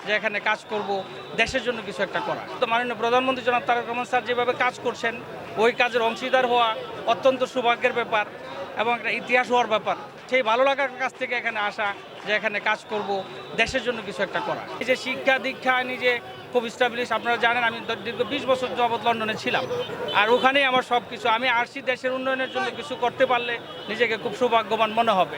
যে এখানে কাজ করব, দেশের জন্য কিছু একটা করা। তো মাননীয় প্রধানমন্ত্রী জনাব তারেক রহমান স্যার যেভাবে কাজ করছেন, ওই কাজের অংশীদার হওয়া অত্যন্ত সৌভাগ্যের ব্যাপার এবং একটা ইতিহাস হওয়ার ব্যাপার। সেই ভালো লাগার কাছ থেকে এখানে আসা, যে এখানে কাজ করব, দেশের জন্য কিছু একটা করা। এই যে শিক্ষা দীক্ষা নিজে খুব স্টাবলিশ, আপনারা জানেন আমি দীর্ঘ 20 বছর যাবৎ লন্ডনে ছিলাম, আর ওখানেই আমার সব কিছু। আমি আসছি দেশের উন্নয়নের জন্য কিছু করতে পারলে নিজেকে খুব সৌভাগ্যবান মনে হবে।